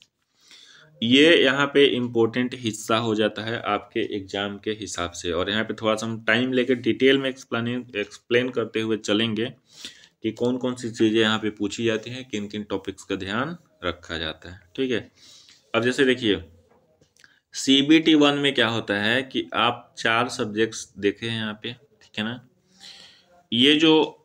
Speaker 2: ये यहाँ पे इम्पोर्टेंट हिस्सा हो जाता है आपके एग्जाम के हिसाब से, और यहाँ पे थोड़ा सा हम टाइम लेकर डिटेल में एक्सप्लेन करते हुए चलेंगे कि कौन कौन सी चीज़ें यहाँ पे पूछी जाती हैं, किन किन टॉपिक्स का ध्यान रखा जाता है। ठीक है, अब जैसे देखिए CBT 1 में क्या होता है कि आप 4 सब्जेक्ट्स देखे हैं यहाँ पे। ठीक है ना, ये जो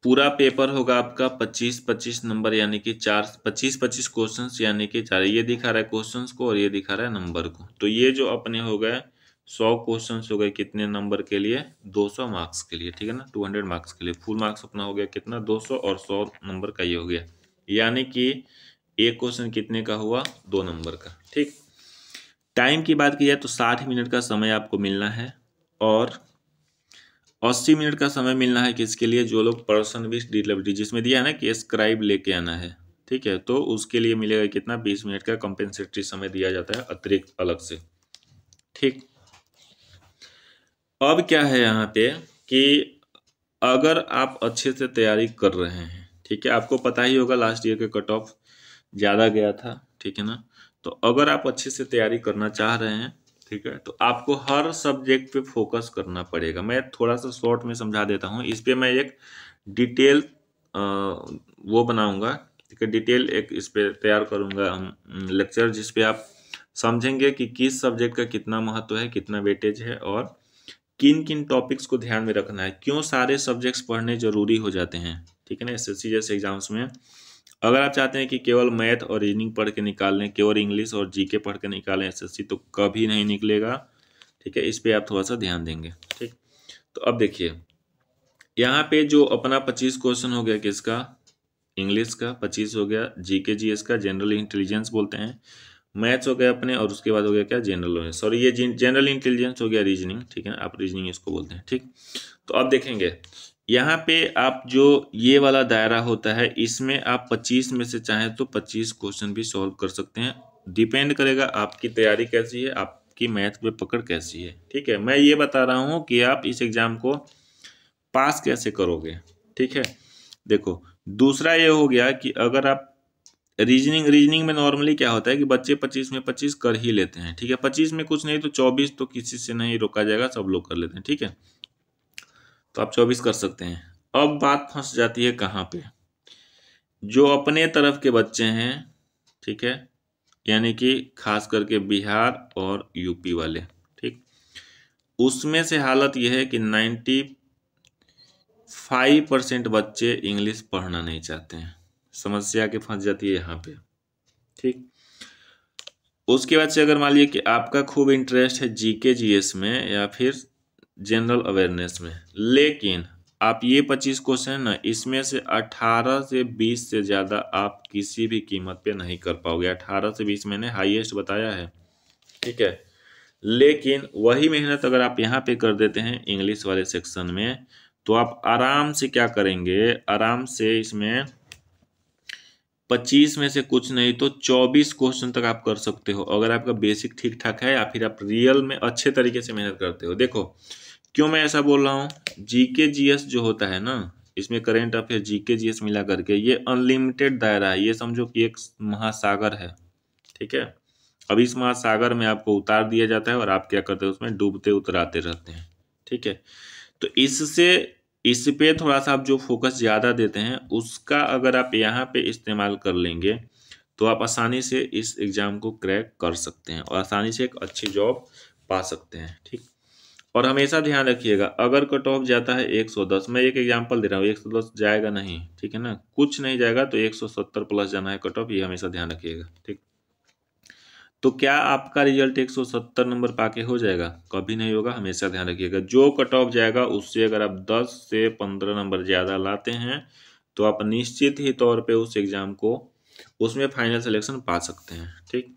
Speaker 2: पूरा पेपर होगा आपका 25-25 नंबर, यानी कि 25-25 क्वेश्चंस, यानी कि 4, ये दिखा रहा है क्वेश्चंस को और ये दिखा रहा है नंबर को। तो ये जो अपने हो गए 100 क्वेश्चंस हो गए कितने नंबर के लिए, 200 मार्क्स के लिए। ठीक है ना, 200 मार्क्स के लिए। फुल मार्क्स अपना हो गया कितना, 200, और 100 नंबर का ये हो गया, यानी कि एक क्वेश्चन कितने का हुआ, 2 नंबर का। ठीक, टाइम की बात की जाए तो 60 मिनट का समय आपको मिलना है, और 80 मिनट का समय मिलना है किसके लिए, जो लोग पर्सन विथ डिसेबिलिटी, जिसमें दिया है ना कि स्क्राइब लेके आना है। ठीक है, तो उसके लिए मिलेगा कितना, 20 मिनट का कंपेंसेटरी समय दिया जाता है अतिरिक्त अलग से। ठीक, अब क्या है यहाँ पे कि अगर आप अच्छे से तैयारी कर रहे हैं, ठीक है, आपको पता ही होगा लास्ट ईयर के कट ऑफ ज़्यादा गया था। ठीक है ना, तो अगर आप अच्छे से तैयारी करना चाह रहे हैं, ठीक है, तो आपको हर सब्जेक्ट पे फोकस करना पड़ेगा। मैं थोड़ा सा शॉर्ट में समझा देता हूँ, इस पे मैं एक डिटेल वो बनाऊंगा। ठीक है, डिटेल एक इस पे तैयार करूंगा हम लेक्चर, जिस पे आप समझेंगे कि किस सब्जेक्ट का कितना महत्व है, कितना वेटेज है, और किन किन टॉपिक्स को ध्यान में रखना है, क्यों सारे सब्जेक्ट्स पढ़ने जरूरी हो जाते हैं। ठीक है ना, SSC जैसे एग्जाम्स में अगर आप चाहते हैं कि केवल मैथ और रीजनिंग पढ़ के निकाल लें, केवल इंग्लिश और GK पढ़ के निकालें SSC, तो कभी नहीं निकलेगा। ठीक है, इस पे आप थोड़ा सा ध्यान देंगे। ठीक, तो अब देखिए यहाँ पे जो अपना 25 क्वेश्चन हो गया किसका, इंग्लिश का, 25 हो गया GK GS का, जनरल इंटेलिजेंस बोलते हैं, मैथ्स हो गया अपने, और उसके बाद हो गया क्या, जनरल नॉलेज, सॉरी ये जनरल इंटेलिजेंस हो गया रीजनिंग। ठीक है, आप रीजनिंग इसको बोलते हैं। ठीक, तो अब देखेंगे यहाँ पे आप जो ये वाला दायरा होता है, इसमें आप 25 में से चाहें तो 25 क्वेश्चन भी सॉल्व कर सकते हैं। डिपेंड करेगा आपकी तैयारी कैसी है, आपकी मैथ में पकड़ कैसी है। ठीक है, मैं ये बता रहा हूँ कि आप इस एग्जाम को पास कैसे करोगे। ठीक है, देखो दूसरा ये हो गया कि अगर आप रीजनिंग में नॉर्मली क्या होता है कि बच्चे 25 में 25 कर ही लेते हैं। ठीक है, 25 में कुछ नहीं तो 24 तो किसी से नहीं रोका जाएगा, सब लोग कर लेते हैं। ठीक है, तो आप 24 कर सकते हैं। अब बात फंस जाती है कहाँ पे, जो अपने तरफ के बच्चे हैं, ठीक है, यानी कि खास करके बिहार और यूपी वाले, ठीक, उसमें से हालत यह है कि 95% बच्चे इंग्लिश पढ़ना नहीं चाहते हैं। समस्या के फंस जाती है यहाँ पे। ठीक, उसके बाद से अगर मान लीजिए कि आपका खूब इंटरेस्ट है GK GS में या फिर जनरल अवेयरनेस में, लेकिन आप ये 25 क्वेश्चन है ना, इसमें से 18 से 20 से ज़्यादा आप किसी भी कीमत पे नहीं कर पाओगे। 18 से 20 मैंने हाईएस्ट बताया है। ठीक है, लेकिन वही मेहनत अगर आप यहाँ पे कर देते हैं इंग्लिश वाले सेक्शन में, तो आप आराम से क्या करेंगे, आराम से इसमें 25 में से कुछ नहीं तो 24 क्वेश्चन तक आप कर सकते हो, अगर आपका बेसिक ठीक ठाक है या फिर आप रियल में अच्छे तरीके से मेहनत करते हो। देखो क्यों मैं ऐसा बोल रहा हूँ, जीके जीएस जो होता है ना, इसमें करेंट अफेयर जीके जीएस मिला करके ये अनलिमिटेड दायरा है। ये समझो कि एक महासागर है, ठीक है। अब इस महासागर में आपको उतार दिया जाता है और आप क्या करते हैं, उसमें डूबते उतराते रहते हैं, ठीक है। तो इससे इस पे थोड़ा सा आप जो फोकस ज़्यादा देते हैं उसका अगर आप यहाँ पे इस्तेमाल कर लेंगे तो आप आसानी से इस एग्ज़ाम को क्रैक कर सकते हैं और आसानी से एक अच्छी जॉब पा सकते हैं, ठीक। और हमेशा ध्यान रखिएगा, अगर कट ऑफ जाता है 110, मैं एक एग्जांपल दे रहा हूँ, 110 जाएगा नहीं, ठीक है ना, कुछ नहीं जाएगा तो 170 प्लस जाना है कट ऑफ, ये हमेशा ध्यान रखिएगा, ठीक। तो क्या आपका रिजल्ट 170 नंबर पाके हो जाएगा? कभी नहीं होगा, हमेशा ध्यान रखिएगा। जो कट ऑफ जाएगा उससे अगर आप 10 से 15 नंबर ज़्यादा लाते हैं तो आप निश्चित ही तौर पे उस एग्ज़ाम को, उसमें फाइनल सिलेक्शन पा सकते हैं, ठीक।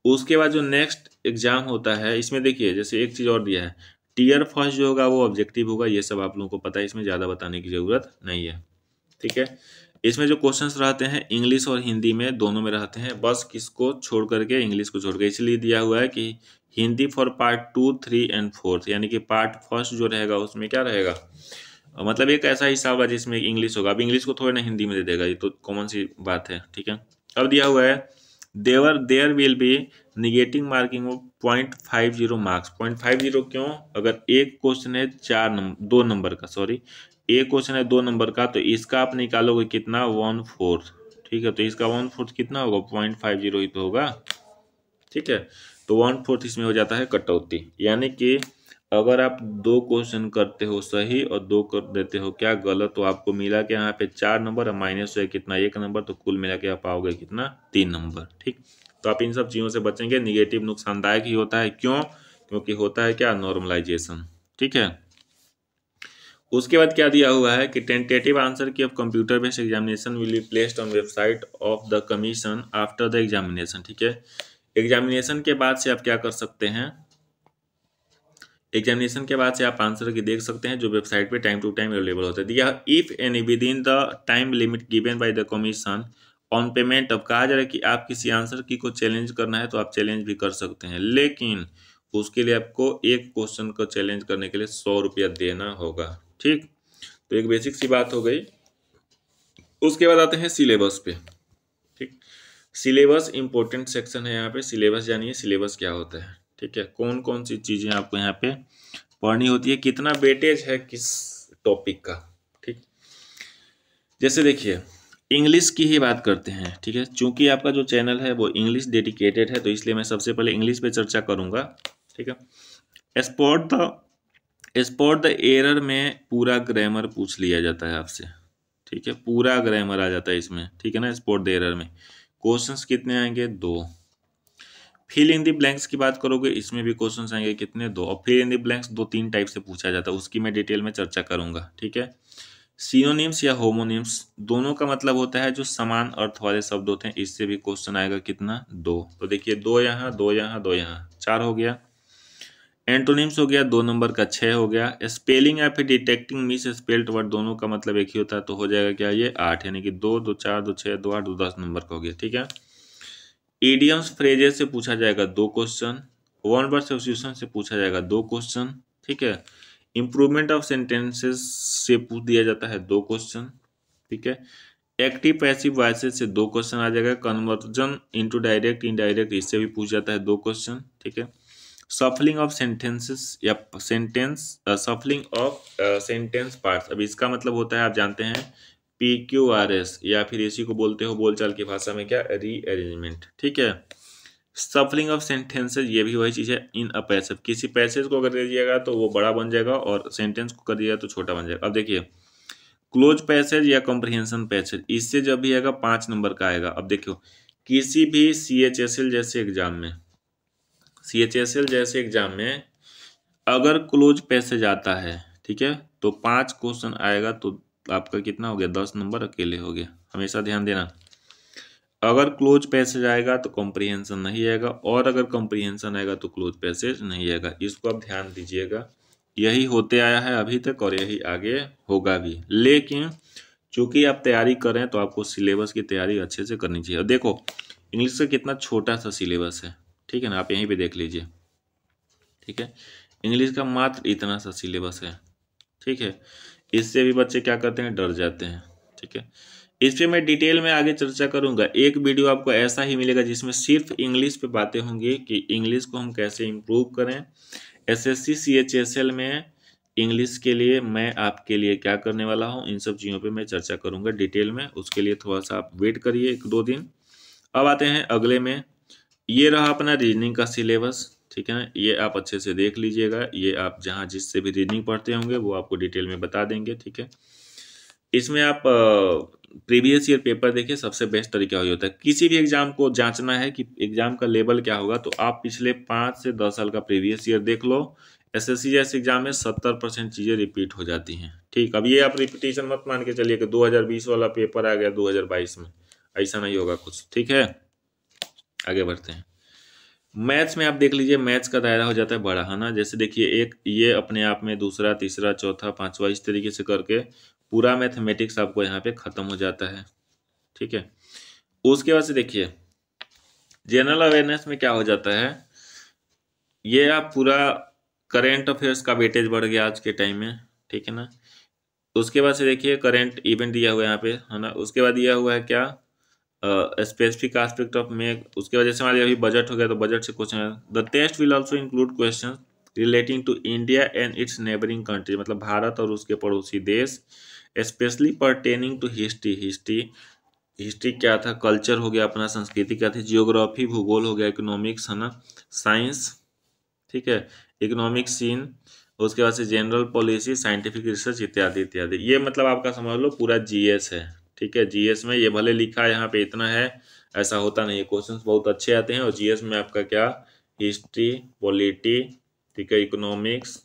Speaker 2: उसके बाद जो नेक्स्ट एग्ज़ाम होता है, इसमें देखिए जैसे एक चीज़ और दिया है, टीयर फर्स्ट जो होगा वो ऑब्जेक्टिव होगा, ये सब आप लोगों को पता है, इसमें ज़्यादा बताने की ज़रूरत नहीं है, ठीक है। इसमें जो क्वेश्चंस रहते हैं इंग्लिश और हिंदी में, दोनों में रहते हैं, बस किसको छोड़ करके, इंग्लिश को छोड़ के, इसलिए दिया हुआ है कि हिंदी फॉर पार्ट 2, 3 एंड 4, यानी कि पार्ट फर्स्ट जो रहेगा उसमें क्या रहेगा, मतलब एक ऐसा हिसाब है जिसमें इंग्लिश होगा। अब इंग्लिश को थोड़ा ना हिंदी में दे देगा, ये तो कॉमन सी बात है, ठीक है। अब दिया हुआ है there will be negative marking of 0.50 marks. 0.50 क्यों? अगर एक क्वेश्चन है 2 नंबर का, सॉरी, एक क्वेश्चन है 2 नंबर का, तो इसका आप निकालोगे कितना, 1/4, ठीक है। तो इसका 1/4 कितना होगा, 0.50 ही तो होगा, ठीक है। तो 1/4 इसमें हो जाता है कटौती, यानी कि अगर आप 2 क्वेश्चन करते हो सही और 2 कर देते हो क्या गलत, तो आपको मिला कि यहाँ पे 4 नंबर और माइनस है कितना, 1 नंबर, तो कुल मिला के आप पाओगे कितना, 3 नंबर, ठीक। तो आप इन सब चीज़ों से बचेंगे। निगेटिव नुकसानदायक ही होता है, क्यों? क्योंकि होता है क्या, नॉर्मलाइजेशन, ठीक है। उसके बाद क्या दिया हुआ है कि टेंटेटिव आंसर की of computer based examination will be placed on website of the commission after the examination, ठीक है। एग्जामिनेशन के बाद से आप क्या कर सकते हैं, एग्जामिनेशन के बाद से आप आंसर की देख सकते हैं जो वेबसाइट पे टाइम टू टाइम अवेलेबल होता है। दिया if any with in the time limit given by the commission on payment. अब कहा जा रहा है कि आप किसी आंसर की को चैलेंज करना है तो आप चैलेंज भी कर सकते हैं, लेकिन उसके लिए आपको एक क्वेश्चन को चैलेंज करने के लिए 100 रुपया देना होगा, ठीक। तो एक बेसिक सी बात हो गई। उसके बाद आते हैं सिलेबस पे, ठीक। सिलेबस इंपॉर्टेंट सेक्शन है, यहाँ पे सिलेबस जानिए सिलेबस क्या होता है, ठीक है। कौन कौन सी चीज़ें आपको यहाँ पे पढ़नी होती है, कितना वेटेज है किस टॉपिक का, ठीक। जैसे देखिए इंग्लिश की ही बात करते हैं, ठीक है। चूंकि आपका जो चैनल है वो इंग्लिश डेडिकेटेड है तो इसलिए मैं सबसे पहले इंग्लिश पे चर्चा करूंगा, ठीक है। स्पॉट द एरर में पूरा ग्रामर पूछ लिया जाता है आपसे, ठीक है, पूरा ग्रामर आ जाता है इसमें, ठीक है ना। स्पॉट द एरर में क्वेश्चंस कितने आएंगे, 2। फिल इन द ब्लैंक्स की बात करोगे, इसमें भी क्वेश्चंस आएंगे कितने, 2। और fill in the blanks 2-3 type से पूछा जाता है, उसकी मैं डिटेल में चर्चा करूंगा, ठीक है। सिनोनिम्स या होमोनिम्स दोनों का मतलब होता है जो समान अर्थ वाले शब्द होते हैं, इससे भी क्वेश्चन आएगा कितना, 2। तो देखिए 2 यहाँ, 2 यहाँ, 2 यहाँ, 4 हो गया। एंटोनिम्स हो गया 2 नंबर का, 6 हो गया। स्पेलिंग या फिर डिटेक्टिंग मिस स्पेल्ड वर्ड दोनों का मतलब एक ही होता है, तो हो जाएगा क्या, ये 8, यानी कि 2, 2, 4, 2, 6, 2, 8, 2, 10 नंबर का हो गया, ठीक है। इडियम्स फ्रेजेस से पूछा जाएगा 2 क्वेश्चन। वन वर्ड सब्स्टिट्यूशन से पूछा जाएगा 2 क्वेश्चन, ठीक है। इंप्रूवमेंट ऑफ सेंटेंसेस से पूछ दिया जाता है 2 क्वेश्चन, ठीक है। एक्टिव पैसिव वॉइसेस से 2 क्वेश्चन आ जाएगा। कन्वर्जन इनटू डायरेक्ट इनडायरेक्ट इससे भी पूछ जाता है 2 क्वेश्चन, ठीक है। सफलिंग ऑफ सेंटेंसेस या सफलिंग ऑफ सेंटेंस पार्ट्स, अब इसका मतलब होता है आप जानते हैं PQRS, या फिर इसी को बोलते हो बोलचाल की भाषा में क्या, रीअरेंजमेंट, ठीक है। सफलिंग ऑफ सेंटेंसेस ये भी वही चीज़ है। इन अ पैसेज, किसी पैसेज को कर दीजिएगा तो वो बड़ा बन जाएगा और सेंटेंस को कर दिया तो छोटा बन जाएगा। अब देखिए क्लोज पैसेज या कॉम्प्रिहेंशन पैसेज, इससे जब भी आएगा 5 नंबर का आएगा। अब देखो किसी भी CHSL जैसे एग्जाम में अगर क्लोज पैसेज आता है, ठीक है, तो 5 क्वेश्चन आएगा तो आपका कितना हो गया, 10 नंबर अकेले हो गया। हमेशा ध्यान देना, अगर क्लोज पैसेज आएगा तो कॉम्प्रिहेंशन नहीं आएगा, और अगर कॉम्प्रिहेंशन आएगा तो क्लोज पैसेज नहीं आएगा। इसको आप ध्यान दीजिएगा, यही होते आया है अभी तक और यही आगे होगा भी। लेकिन चूंकि आप तैयारी कर रहे हैं तो आपको सिलेबस की तैयारी अच्छे से करनी चाहिए। देखो इंग्लिश का कितना छोटा सा सिलेबस है, ठीक है ना, आप यहीं पे देख लीजिए, ठीक है। इंग्लिश का मात्र इतना सा सिलेबस है, ठीक है। इससे भी बच्चे क्या करते हैं, डर जाते हैं, ठीक है। इस पे मैं डिटेल में आगे चर्चा करूंगा। एक वीडियो आपको ऐसा ही मिलेगा जिसमें सिर्फ इंग्लिश पे बातें होंगी कि इंग्लिश को हम कैसे इम्प्रूव करें। एसएससी सीएचएसएल में इंग्लिश के लिए मैं आपके लिए क्या करने वाला हूं, इन सब चीज़ों पे मैं चर्चा करूंगा डिटेल में। उसके लिए थोड़ा सा आप वेट करिए 1-2 दिन। अब आते हैं अगले में। ये रहा अपना रीजनिंग का सिलेबस, ठीक है ना। ये आप अच्छे से देख लीजिएगा। ये आप जहाँ जिससे भी रीजनिंग पढ़ते होंगे वो आपको डिटेल में बता देंगे, ठीक है। इसमें आप प्रीवियस ईयर पेपर देखिए, सबसे बेस्ट तरीका वही होता है। किसी भी एग्जाम को जांचना है कि एग्जाम का लेवल क्या होगा, तो आप पिछले 5 से 10 साल का प्रीवियस ईयर देख लो। एसएससी जैसे एग्जाम में 70% चीज़ें रिपीट हो जाती हैं, ठीक। अब ये आप रिपीटिशन मत मान के चलिए कि 2020 वाला पेपर आ गया 2022 में, ऐसा नहीं होगा कुछ, ठीक है। आगे बढ़ते हैं। मैथ्स में आप देख लीजिए, मैथ्स का दायरा हो जाता है बड़ा, है ना। जैसे देखिए, एक ये अपने आप में, दूसरा, तीसरा, चौथा, पांचवा, इस तरीके से करके पूरा मैथमेटिक्स आपको यहाँ पे खत्म हो जाता है, ठीक है। उसके बाद से देखिए जनरल अवेयरनेस में क्या हो जाता है, ये आप पूरा करेंट अफेयर्स का वेटेज बढ़ गया आज के टाइम में, ठीक है ना। उसके बाद से देखिए करंट इवेंट दिया हुआ है यहाँ पे, है ना। उसके बाद दिया हुआ है क्या, स्पेसिफिक एस्पेक्ट ऑफ में। उसके वजह से हमारे अभी बजट हो गया, तो बजट से क्वेश्चन है। The test will also include question relating to India and its neighbouring country, मतलब भारत और उसके पड़ोसी देश, specially pertaining to history. History क्या था, कल्चर हो गया अपना, संस्कृति क्या थी, जियोग्राफी भूगोल हो गया, इकोनॉमिक्स, है ना, साइंस, ठीक है, इकोनॉमिक सीन। उसके बाद से जनरल पॉलिसी, साइंटिफिक रिसर्च इत्यादि इत्यादि। ये मतलब आपका समझ लो पूरा जीएस है, ठीक है। जीएस में ये भले लिखा है यहाँ पे इतना है, ऐसा होता नहीं है। क्वेश्चंस बहुत अच्छे आते हैं। और जीएस में आपका क्या, हिस्ट्री, पॉलिटी, ठीक है, इकोनॉमिक्स,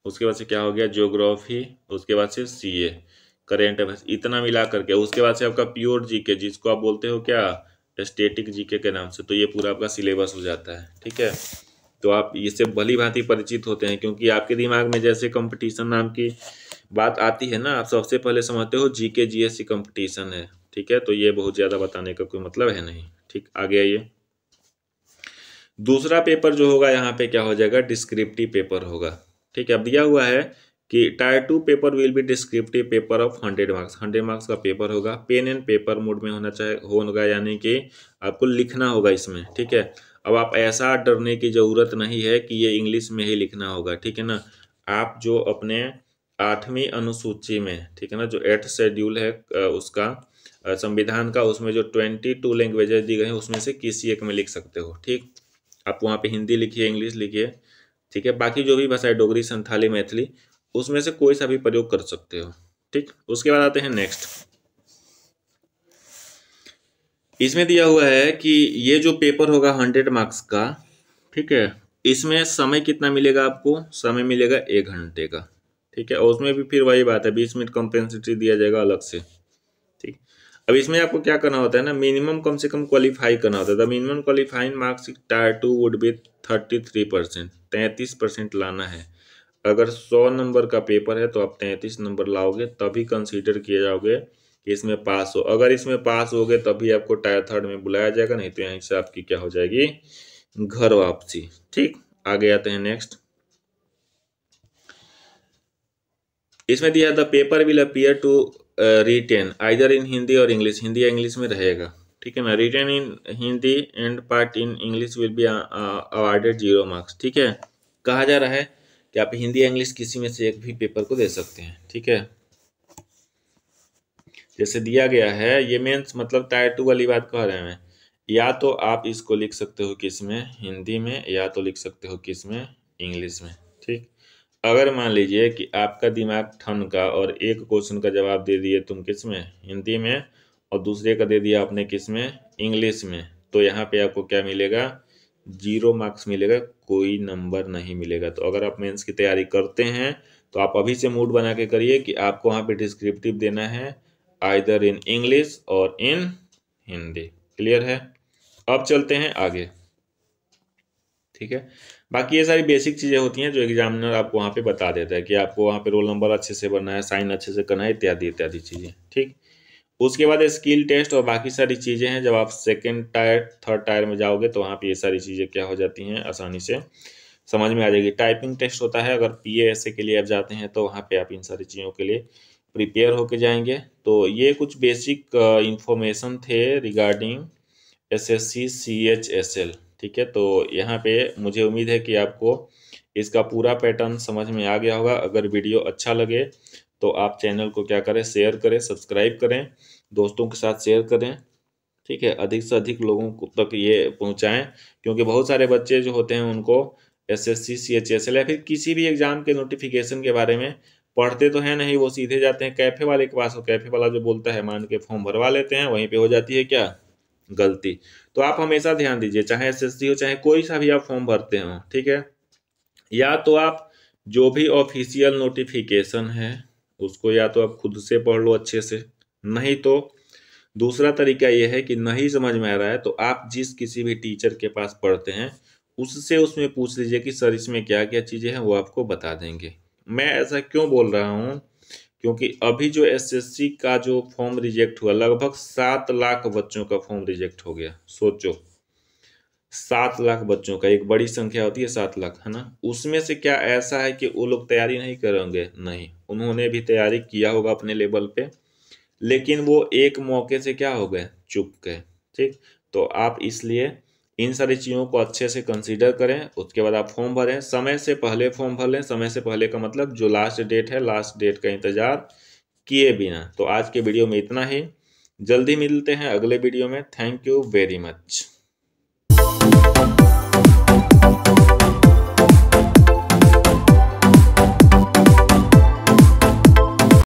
Speaker 2: उसके बाद से क्या हो गया, ज्योग्राफी, उसके बाद से सीए, करेंट अफेयर्स, इतना मिला करके। उसके बाद से आपका प्योर जीके, जिसको आप बोलते हो क्या, स्टैटिक जीके के नाम से, तो ये पूरा आपका सिलेबस हो जाता है, ठीक है। तो आप इससे भली भांति परिचित होते हैं, क्योंकि आपके दिमाग में जैसे कंपटीशन नाम की बात आती है ना, आप सबसे पहले समझते हो जीके जीएससी कंपटीशन है, ठीक है। तो ये बहुत ज़्यादा बताने का कोई मतलब है नहीं, ठीक। आगे आइए। दूसरा पेपर जो होगा यहाँ पे क्या हो जाएगा, डिस्क्रिप्टिव पेपर होगा, ठीक है। अब दिया हुआ है कि tyre 2 paper will be descriptive paper of 100 marks. 100 marks का पेपर होगा, पेन एंड पेपर मोड में होगा, यानी कि आपको लिखना होगा इसमें, ठीक है। अब आप ऐसा डरने की ज़रूरत नहीं है कि ये इंग्लिश में ही लिखना होगा, ठीक है ना। आप जो अपने 8वीं अनुसूची में, ठीक है ना, जो 8th शेड्यूल है उसका संविधान का, उसमें जो 22 लैंग्वेजेस दी गई हैं उसमें से किसी एक में लिख सकते हो, ठीक। आप वहाँ पे हिंदी लिखिए, इंग्लिश लिखिए, ठीक है। बाकी जो भी भाषा है, डोगरी, संथाली, मैथिली, उसमें से कोई सा भी प्रयोग कर सकते हो, ठीक। उसके बाद आते हैं नेक्स्ट। इसमें दिया हुआ है कि ये जो पेपर होगा 100 मार्क्स का, ठीक है, इसमें समय कितना मिलेगा आपको, समय मिलेगा 1 घंटे का, ठीक है। और उसमें भी फिर वही बात है, 20 मिनट कंपेंसेटरी दिया जाएगा अलग से, ठीक। अब इसमें आपको क्या करना होता है ना, मिनिमम कम से कम क्वालिफाई करना होता है। The minimum qualifying marks tyre 2 would be 33%, 33% लाना है। अगर 100 नंबर का पेपर है तो आप 33 नंबर लाओगे, तभी कंसीडर किए जाओगे कि इसमें पास हो। अगर इसमें पास हो गए तभी आपको टायर 3 में बुलाया जाएगा, नहीं तो यहीं से आपकी क्या हो जाएगी, घर वापसी, ठीक। आगे आते हैं नेक्स्ट। इसमें दिया the paper will appear to written either in Hindi और इंग्लिश, हिंदी या इंग्लिश में रहेगा, ठीक है ना। Written in Hindi and part in English will be awarded 0 marks, ठीक है। कहा जा रहा है कि आप हिंदी या इंग्लिश किसी में से एक भी पेपर को दे सकते हैं, ठीक है। जैसे दिया गया है, ये मेंस मतलब टायर 2 वाली बात कह रहे हैं, या तो आप इसको लिख सकते हो किस में, हिंदी में, या तो लिख सकते हो किस में, इंग्लिश में, ठीक। अगर मान लीजिए कि आपका दिमाग ठन का और एक क्वेश्चन का जवाब दे दिए तुम किस में, हिंदी में, और दूसरे का दे दिया आपने किस में, इंग्लिश में, तो यहाँ पे आपको क्या मिलेगा, 0 मार्क्स मिलेगा, कोई नंबर नहीं मिलेगा। तो अगर आप मेंस की तैयारी करते हैं तो आप अभी से मूड बना के करिए कि आपको वहाँ पे डिस्क्रिप्टिव देना है, आइदर इन इंग्लिश और इन हिंदी। क्लियर है। अब चलते हैं आगे, ठीक है। बाकी ये सारी बेसिक चीज़ें होती हैं जो एग्जामिनर आपको वहाँ पे बता देता है कि आपको वहाँ पे रोल नंबर अच्छे से भरना है, साइन अच्छे से करना है, इत्यादि इत्यादि चीज़ें, ठीक। उसके बाद स्किल टेस्ट और बाकी सारी चीज़ें हैं। जब आप सेकंड टायर, थर्ड टायर में जाओगे तो वहाँ पे ये सारी चीज़ें क्या हो जाती हैं, आसानी से समझ में आ जाएगी। टाइपिंग टेस्ट होता है, अगर PASA के लिए आप जाते हैं तो वहाँ पे आप इन सारी चीज़ों के लिए प्रिपेयर होके जाएंगे। तो ये कुछ बेसिक इंफॉर्मेशन थे रिगार्डिंग SSC CHSL, ठीक है। तो यहाँ पे मुझे उम्मीद है कि आपको इसका पूरा पैटर्न समझ में आ गया होगा। अगर वीडियो अच्छा लगे तो आप चैनल को क्या करें, शेयर करें, सब्सक्राइब करें, दोस्तों के साथ शेयर करें, ठीक है। अधिक से अधिक लोगों को तक ये पहुंचाएं, क्योंकि बहुत सारे बच्चे जो होते हैं उनको SSC CHSL या फिर किसी भी एग्जाम के नोटिफिकेशन के बारे में पढ़ते तो हैं नहीं, वो सीधे जाते हैं कैफे वाले के पास, और कैफे वाला जो बोलता है मान के फॉर्म भरवा लेते हैं, वहीं पे हो जाती है क्या, गलती। तो आप हमेशा ध्यान दीजिए, चाहे SSC हो चाहे कोई सा भी आप फॉर्म भरते हो, ठीक है, या तो आप जो भी ऑफिशियल नोटिफिकेशन है उसको या तो आप खुद से पढ़ लो अच्छे से, नहीं तो दूसरा तरीका यह है कि नहीं समझ में आ रहा है तो आप जिस किसी भी टीचर के पास पढ़ते हैं उससे उसमें पूछ लीजिए कि सर इसमें क्या क्या चीज़ें हैं, वो आपको बता देंगे। मैं ऐसा क्यों बोल रहा हूँ, क्योंकि अभी जो SSC का जो फॉर्म रिजेक्ट हुआ, लगभग 7 लाख बच्चों का फॉर्म रिजेक्ट हो गया। सोचो 7 लाख बच्चों का, एक बड़ी संख्या होती है 7 लाख, है ना। उसमें से क्या ऐसा है कि वो लोग तैयारी नहीं करेंगे? नहीं, उन्होंने भी तैयारी किया होगा अपने लेवल पे, लेकिन वो एक मौके से क्या हो गए, चुप गए, ठीक। तो आप इसलिए इन सारी चीज़ों को अच्छे से कंसीडर करें, उसके बाद आप फॉर्म भरें, समय से पहले फॉर्म भर लें। समय से पहले का मतलब जो लास्ट डेट है, लास्ट डेट का इंतजार किए बिना। तो आज के वीडियो में इतना ही, जल्दी मिलते हैं अगले वीडियो में। Thank you very much.